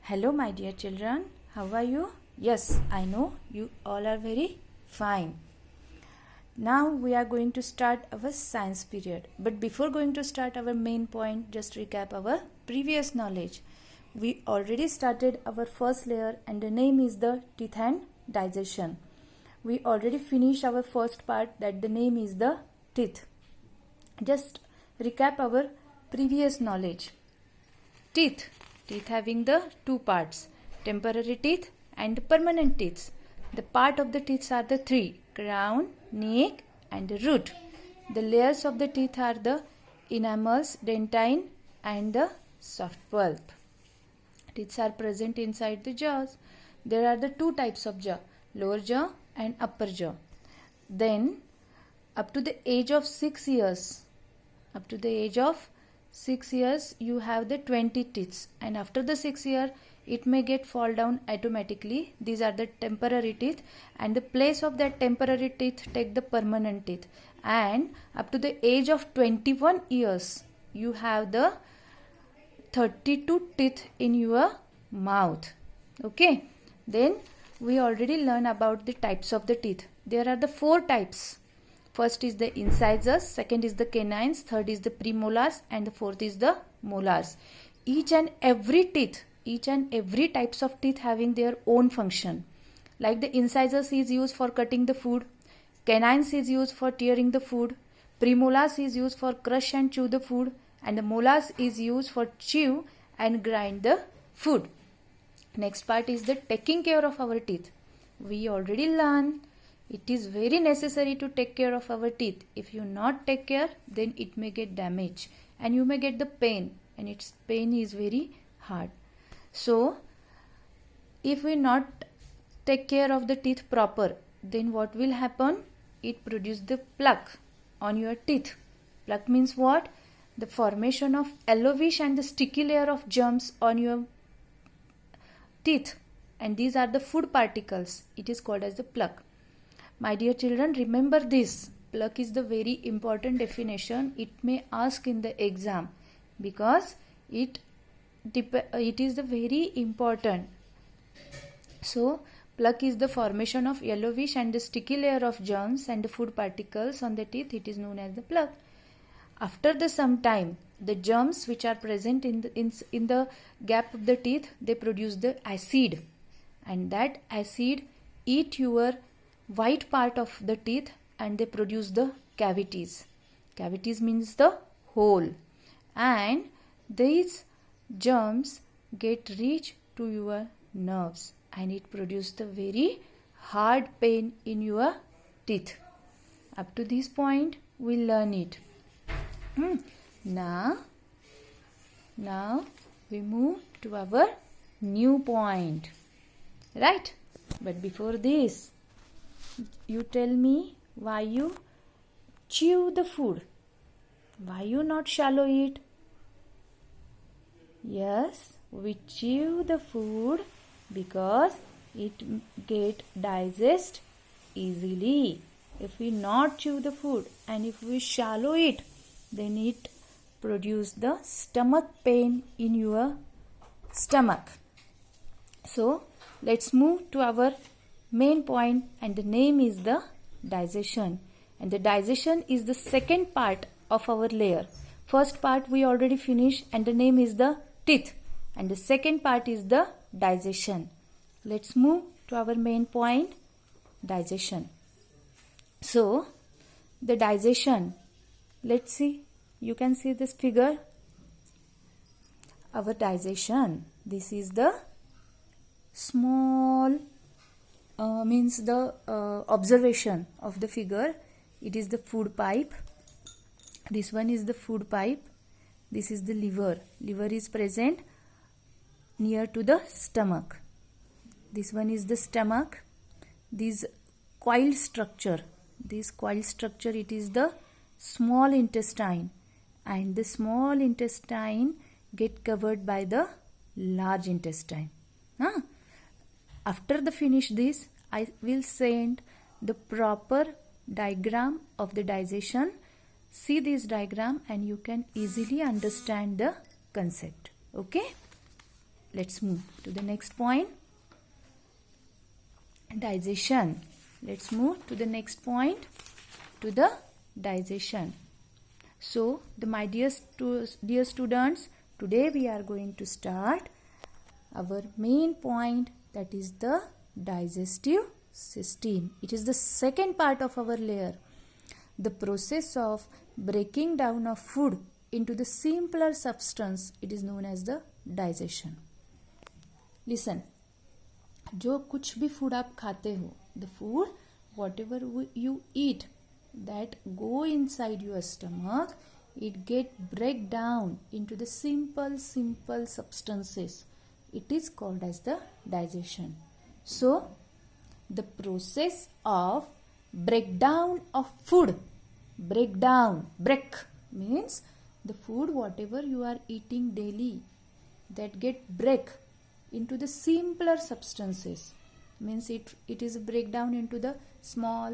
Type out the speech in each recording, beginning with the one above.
Hello, my dear children. How are you? Yes, I know you all are very fine. Now we are going to start our science period. But before going to start our main point, just recap our previous knowledge. We already started our first layer and the name is the teeth and digestion. We already finished our first part that the name is the teeth. Just recap our previous knowledge. Teeth having the two parts, temporary teeth and permanent teeth. The part of the teeth are the three: crown, neck and the root. The layers of the teeth are the enamels, dentine and the soft pulp. Teeth are present inside the jaws. There are the two types of jaw, lower jaw and upper jaw. Then up to the age of 6 years, you have the 20 teeth, and after the 6 year it may get fall down automatically. These are the temporary teeth, and the place of that temporary teeth take the permanent teeth. And up to the age of 21 years you have the 32 teeth in your mouth. Okay, then we already learned about the types of the teeth. There are the four types. First is the incisors, second is the canines, third is the premolars and the fourth is the molars. Each and every types of teeth having their own function. Like the incisors is used for cutting the food, canines is used for tearing the food, premolars is used for crush and chew the food, and the molars is used for chew and grind the food. Next part is the taking care of our teeth. We already learned it is very necessary to take care of our teeth. If you not take care, then it may get damaged and you may get the pain, and its pain is very hard. So if we not take care of the teeth proper, then what will happen? It produce the plaque on your teeth. Plaque means what? The formation of yellowish and the sticky layer of germs on your teeth, and these are the food particles. It is called as the plaque. My dear children, remember this. Plaque is the very important definition. It may ask in the exam because it is the very important. So plaque is the formation of yellowish and the sticky layer of germs and the food particles on the teeth. It is known as the plaque. After the some time, the germs which are present in the gap of the teeth, they produce the acid, and that acid eat your white part of the teeth and they produce the cavities. Cavities means the hole, and these germs get reach to your nerves and it produces the very hard pain in your teeth. Up to this point we learn it. Now we move to our new point, right? But before this, you tell me why you chew the food. Why you not swallow it? Yes, we chew the food because it get digest easily. If we not chew the food and if we swallow it, then it produce the stomach pain in your stomach. So let's move to our main point, and the name is the digestion. And the digestion is the second part of our layer. First part we already finished and the name is the teeth, and the second part is the digestion. Let's move to our main point, digestion. So the digestion, let's see, you can see this figure. Our digestion, this is the small means the observation of the figure. It is the food pipe. This one is the food pipe. This is the liver. Liver is present near to the stomach. This one is the stomach. This coiled structure. It is the small intestine, and the small intestine get covered by the large intestine. After the finish this, I will send the proper diagram of the digestion. See this diagram and you can easily understand the concept. Okay? Let's move to the next point. Digestion. Let's move to the next point, to the digestion. So, my dear students, today we are going to start our main point, that is the digestive system. It is the second part of our layer. The process of breaking down of food into the simpler substance, it is known as the digestion. Listen, जो कुछ भी food आप खाते हो, the food whatever you eat that go inside your stomach, it get break down into the simple substances. It is called as the digestion. So the process of breakdown of food, break means the food whatever you are eating daily, that get break into the simpler substances, means it is a breakdown into the small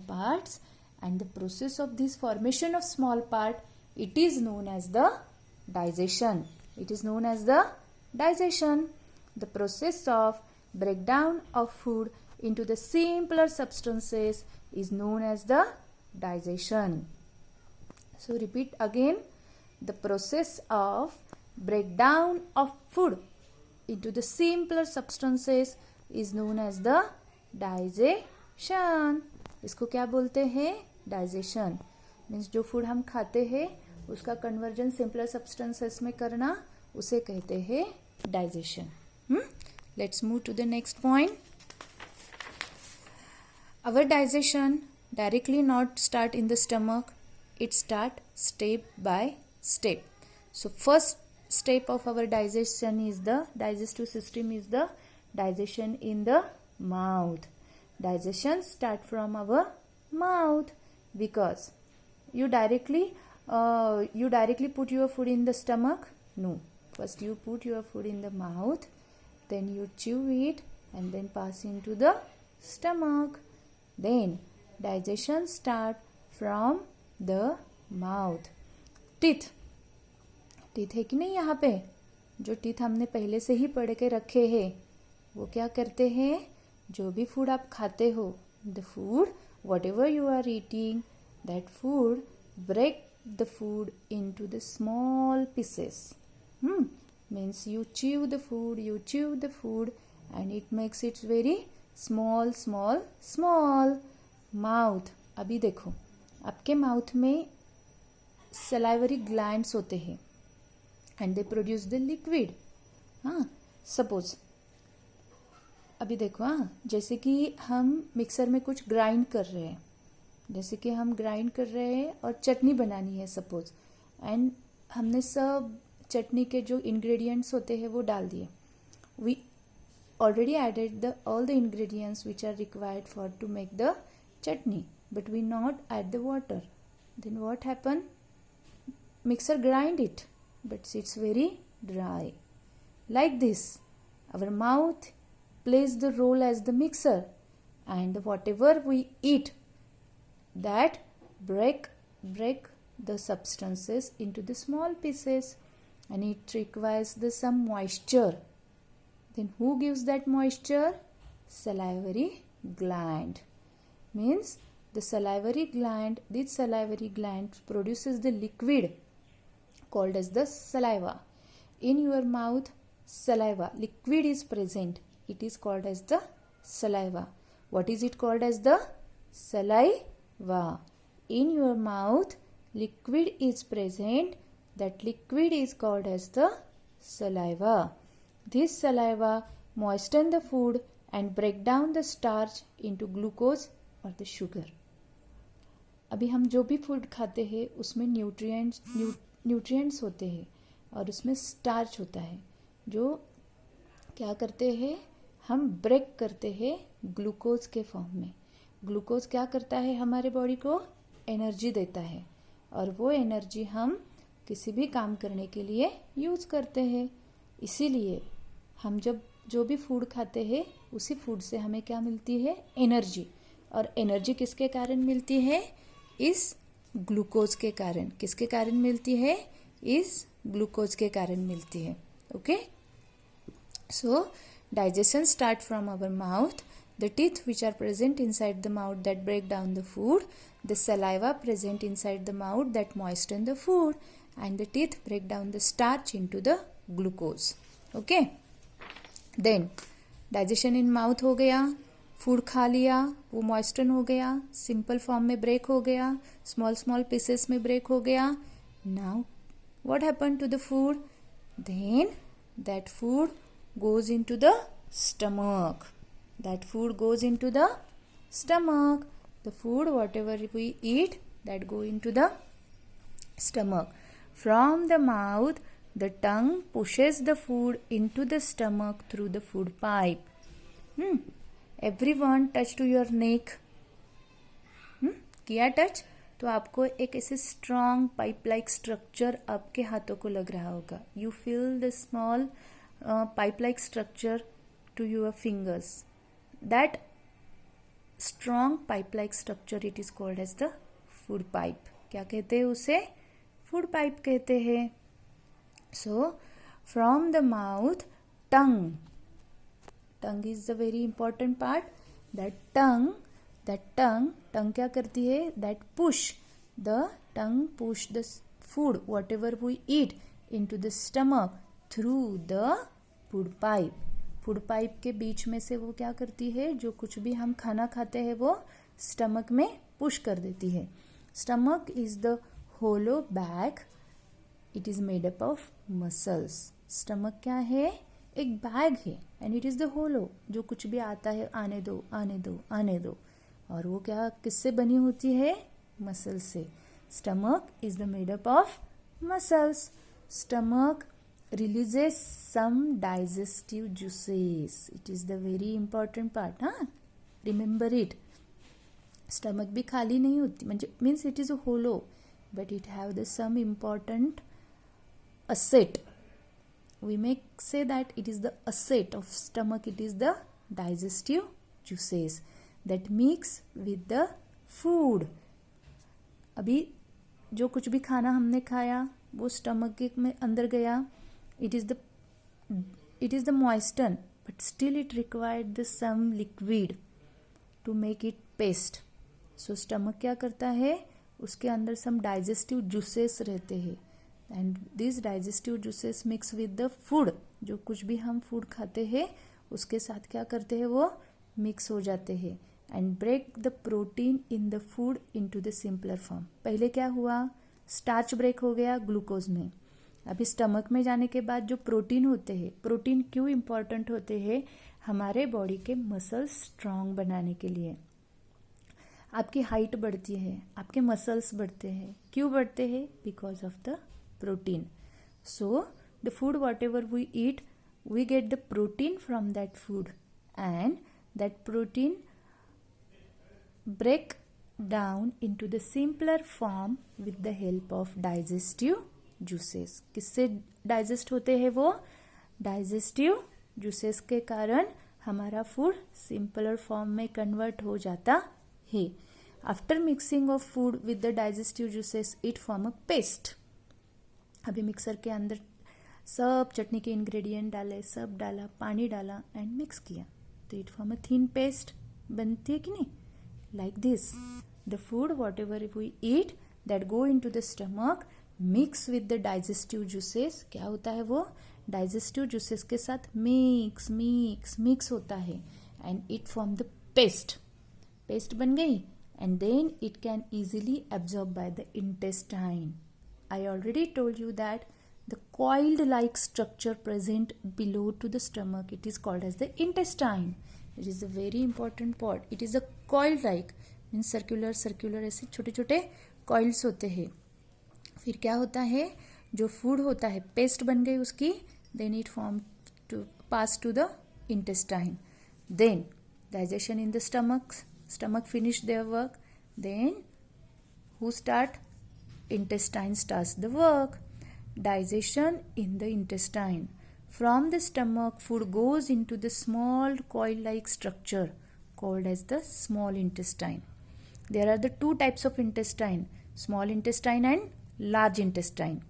parts, and the process of this formation of small part, it is known as the digestion. It is known as the digestion. The process of breakdown of food into the simpler substances is known as the digestion. So repeat again, the process of breakdown of food into the simpler substances is known as the digestion. इसको क्या बोलते हैं? Digestion. Means जो food हम खाते हैं उसका conversion simpler substances में करना, उसे कहते हैं digestion. Let's move to the next point. Our digestion directly not start in the stomach. It start step by step. So first step of our digestion is the digestive system is the digestion in the mouth. Digestion start from our mouth, because you directly put your food in the stomach. No, first you put your food in the mouth, then you chew it and then pass into the stomach. Then digestion start from the mouth. Teeth है कि नहीं? यहाँ पे जो teeth हमने पहले से ही पढ़ के रखे हैं, वो क्या करते हैं? जो भी फूड आप खाते हो, the food whatever you are eating, that food break the food into the small pieces. Means you chew the food and it makes its very small. Mouth. अभी देखो, आपके माउथ में सलाइवरी ग्लैंड्स होते हैं and they produce the liquid. Suppose अभी देखो, जैसे कि हम मिक्सर में कुछ ग्राइंड कर रहे हैं, और चटनी बनानी है सपोज, एंड हमने सब चटनी के जो इंग्रेडिएंट्स होते हैं वो डाल दिए. We already added all the ingredients which are required for to make the chutney, but we not add the water. Then what happen? Mixer grind it, but it's very dry. Like this, our mouth plays the role as the mixer, and whatever we eat, that break the substances into the small pieces, and it requires some moisture. Then who gives that moisture? Salivary gland. Means this salivary gland produces the liquid called as the saliva. In your mouth, saliva, liquid is present. It is called as the saliva. What is it called as? The saliva. In your mouth, liquid is present. That liquid is called as the saliva. This saliva moisten the food and break down the starch into glucose or the sugar. अभी हम जो भी food खाते हैं उसमें nutrients होते हैं और उसमें स्टार्च होता है, जो क्या करते हैं? हम ब्रेक करते हैं ग्लूकोज के फॉर्म में. ग्लूकोज क्या करता है? हमारे बॉडी को एनर्जी देता है, और वो एनर्जी हम किसी भी काम करने के लिए यूज़ करते हैं. इसीलिए हम जब जो भी फूड खाते हैं उसी फूड से हमें क्या मिलती है? एनर्जी. और एनर्जी किसके कारण मिलती है? इस ग्लूकोज के कारण. किसके कारण मिलती है? इस ग्लूकोज के कारण मिलती है. Okay, so digestion start from our mouth. The teeth which are present inside the mouth that break down the food, the saliva present inside the mouth that moisten the food, and the teeth break down the starch into the glucose. Okay, then digestion in mouth हो गया, food खा लिया, वो मॉइस्टन हो गया, simple form में break हो गया, स्मॉल स्मॉल पीसेस में ब्रेक हो गया. Now what happened to the food? Then that food goes into the stomach. That food goes into the stomach. The food whatever we eat, that go into the stomach. From the mouth, the tongue pushes the food into the stomach through the food pipe. Everyone touch to your neck. किया touch? तो आपको एक ऐसे strong pipe like structure आपके हाथों को लग रहा होगा. You feel the small pipe like structure to your fingers. That strong pipe like structure it is called as the food pipe. क्या कहते हैं उसे? फूड पाइप कहते हैं. So from the mouth, tongue is the very important part. That tongue क्या करती है? That tongue push the food whatever we eat into the stomach through the food pipe. Food pipe के बीच में से वो क्या करती है? जो कुछ भी हम खाना खाते हैं वो स्टमक में पुश कर देती है. Stomach is the hollow bag. It is made up of muscles. Stomach क्या है? एक बैग है and it is the hollow. जो कुछ भी आता है आने दो आने दो आने दो. और वो क्या किससे बनी होती है? मसल से. Stomach is the made up of muscles. Stomach releases some digestive juices. It is the very important part. Remember it. Stomach भी खाली नहीं होती, म्हणजे means it is a hollow, but it have the some important asset. We may say that it is the asset of stomach. It is the digestive juices that mix with the food. अभी जो कुछ भी खाना हमने खाया वो stomach में अंदर गया. It is the moisten, but still it required the some liquid to make it paste. So stomach क्या करता है? उसके अंदर some digestive juices रहते हैं and these digestive juices mix with the food. जो कुछ भी हम food खाते हैं उसके साथ क्या करते हैं? वो mix हो जाते हैं and break the protein in the food into the simpler form. पहले क्या हुआ? स्टार्च ब्रेक हो गया ग्लूकोज में. अभी स्टमक में जाने के बाद जो प्रोटीन होते हैं, प्रोटीन क्यों इम्पॉर्टेंट होते हैं? हमारे बॉडी के मसल्स स्ट्रांग बनाने के लिए. आपकी हाइट बढ़ती है, आपके मसल्स बढ़ते हैं. क्यों बढ़ते हैं? Because of the protein. So the food whatever we eat, we get the protein from that food and that protein break down into the simpler form with the help of digestive juices. किससे digest होते हैं वो? Digestive juices के कारण हमारा food simpler form में convert हो जाता है. After mixing of food with the digestive juices it form a paste. अभी मिक्सर के अंदर सब चटनी के इंग्रेडिएंट डाले, सब डाला, पानी डाला एंड मिक्स किया तो it form a thin paste बनती है कि नहीं? Like this, the food whatever we eat that go into the stomach mix with the digestive juices. क्या होता है वो? digestive juices के साथ mix होता है and it form the paste बन गई and then it can easily absorb by the intestine. I already told you that the coiled like structure present below to the stomach, it is called as the intestine. It is a very important part. It is a coiled like means circular ऐसे छोटे छोटे coils होते हैं. फिर क्या होता है? जो फूड होता है पेस्ट बन गई उसकी, then it form to pass to the intestine. Then digestion in the stomach finish their work. Then who start? Intestine starts the work. Digestion in the intestine. From the stomach, food goes into the small coil-like structure called as the small intestine. There are the two types of intestine, small intestine and large intestine.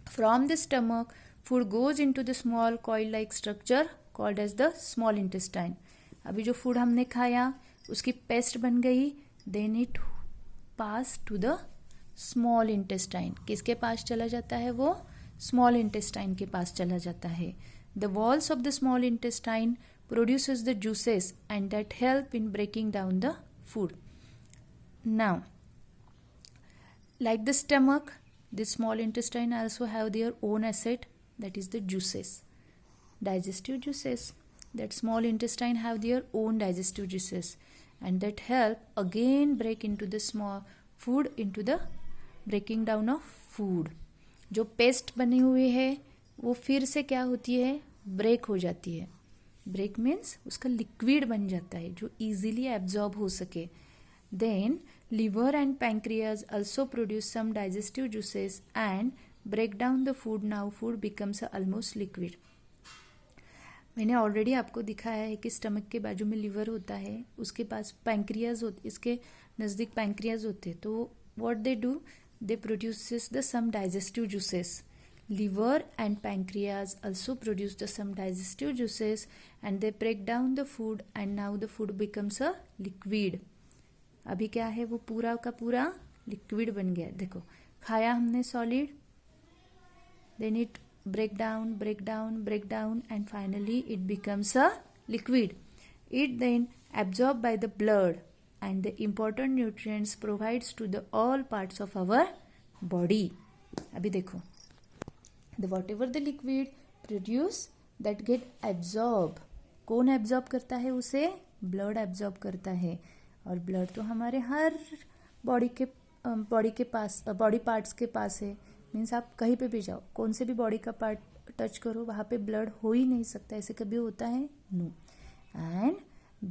From the stomach, food goes into the small coil-like structure called as the small intestine. अभी जो food हमने खाया उसकी paste बन गई, then it pass to the small intestine. किसके पास चला जाता है वो? small intestine के पास चला जाता है. The walls of the small intestine produces the juices and that help in breaking down the food. Now, like the stomach, the small intestine also have their own asset, that is the juices, digestive juices. That small intestine have their own digestive juices and that help again break into the small food into the breaking down of food. जो paste बनी हुई है वो फिर से क्या होती है? ब्रेक हो जाती है. ब्रेक मीन्स उसका लिक्विड बन जाता है जो इजीली एब्जॉर्ब हो सके. Then liver and pancreas also produce some digestive juices and break down the food. Now food becomes almost liquid. मैंने ऑलरेडी आपको दिखाया है कि स्टमक के बाजू में लिवर होता है, उसके पास पैंक्रियाज होते, इसके नज़दीक पैंक्रियाज होते हैं. तो what they do, they produces the some digestive juices. Liver and pancreas also produce the some digestive juices and they break down the food and now the food becomes a liquid. अभी क्या है, वो पूरा का पूरा liquid बन गया. देखो, खाया हमने solid, then it break down and finally it becomes a liquid. It then absorbed by the blood and the important nutrients provides to the all parts of our body. अभी देखो, the whatever the liquid produce that get absorb. कौन absorb करता है उसे? blood absorb करता है. और blood तो हमारे हर बॉडी के पास, बॉडी पार्ट्स के पास है. मीन्स आप कहीं पे भी जाओ, कौन से भी बॉडी का पार्ट टच करो, वहाँ पे ब्लड हो ही नहीं सकता. ऐसे कभी होता है? No. And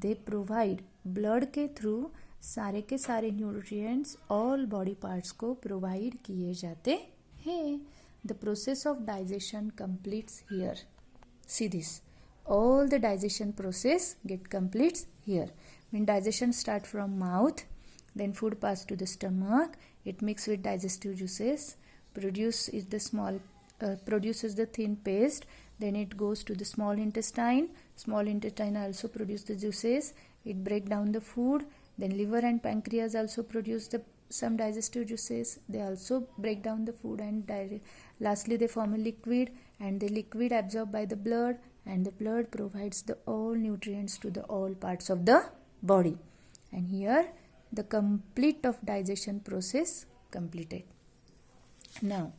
they provide, blood के थ्रू सारे के सारे न्यूट्रिएंट्स ऑल बॉडी पार्ट्स को प्रोवाइड किए जाते हैं. The process of digestion completes here. See this, all the digestion process get completes here. When digestion start from mouth, then food pass to the stomach, it mix with digestive juices, produces the thin paste, then it goes to the small intestine. Small intestine also produce the juices, it break down the food. Then liver and pancreas also produce some digestive juices, they also break down the food and lastly they form a liquid and the liquid absorbed by the blood and the blood provides the all nutrients to the all parts of the body. And here the complete of digestion process completed. Now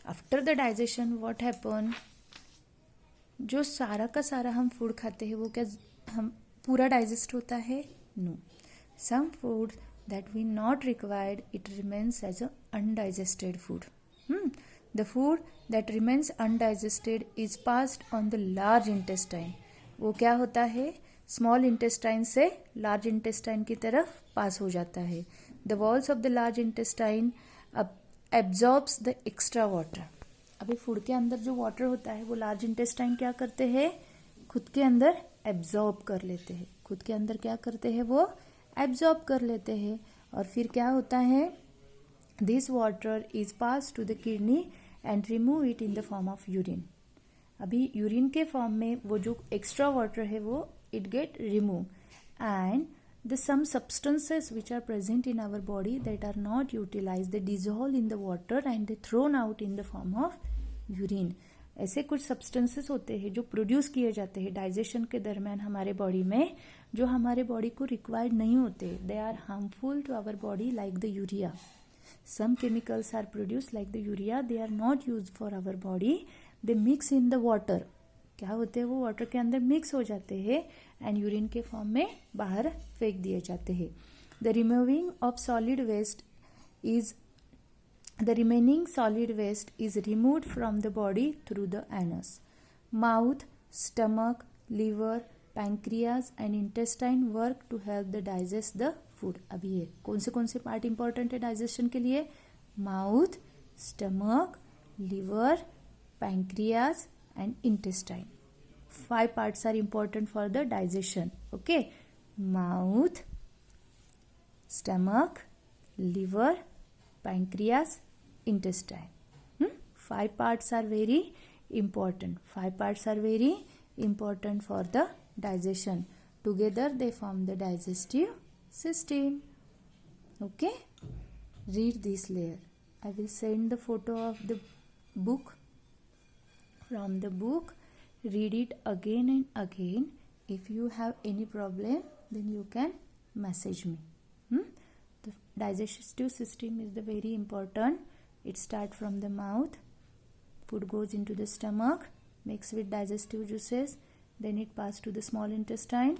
after the digestion what happen, जो सारा का सारा हम food खाते हैं वो क्या हम पूरा डाइजेस्ट होता है? No. Some food that we not required, it remains as a undigested food. The food that remains undigested is passed on the large intestine. वो क्या होता है? स्मॉल इंटेस्टाइन से लार्ज इंटेस्टाइन की तरफ पास हो जाता है. The walls of the large intestine absorbs the extra water. अभी फूड के अंदर जो वाटर होता है वो लार्ज इंटेस्टाइन क्या करते हैं? खुद के अंदर एब्जॉर्ब कर लेते हैं. खुद के अंदर क्या करते हैं? वो एब्जॉर्ब कर लेते हैं. और फिर क्या होता है? This water is pass to the kidney and remove it in the form of urine. अभी यूरिन के फॉर्म में वो जो एक्स्ट्रा वाटर है वो it get remove and the some substances which are present in our body that are not utilized, they dissolve in the water and they thrown out in the form of urine. ऐसे कुछ substances होते हैं जो produce किए जाते हैं digestion के दरम्यान हमारे बॉडी में, जो हमारे बॉडी को रिक्वायर्ड नहीं होते. They are harmful to our body like the urea. Some chemicals are produce like the urea, they are not use for our body, they mix in the water. क्या होते हैं? वो वाटर के अंदर mix हो जाते हैं एंड यूरिन के फॉर्म में बाहर फेंक दिए जाते हैं. The removing of solid waste is The remaining solid waste is removed from the body through the anus. Mouth, stomach, liver, pancreas and intestine work to help the digest the food. अभी ये कौन से part important है digestion के लिए? Mouth, stomach, liver, pancreas and intestine. 5 parts are important for the digestion. Okay, mouth, stomach, liver, pancreas, intestine. 5 parts are very important. 5 parts are very important for the digestion. Together they form the digestive system. Okay, read this layer. I will send the photo of the book. From the book, read it again and again. If you have any problem, then you can message me. The digestive system is the very important. It starts from the mouth. Food goes into the stomach, mixed with digestive juices. Then it passes to the small intestine.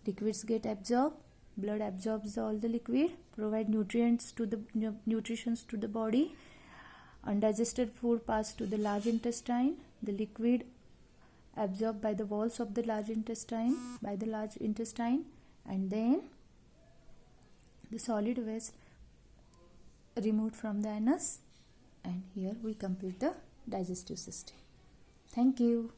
Liquids get absorbed. Blood absorbs all the liquid, provide nutrients to the nutritions to the body. Undigested food passes to the large intestine. The liquid absorbed by the walls of the large intestine, and then the solid waste removed from the anus, and here we complete the digestive system. Thank you.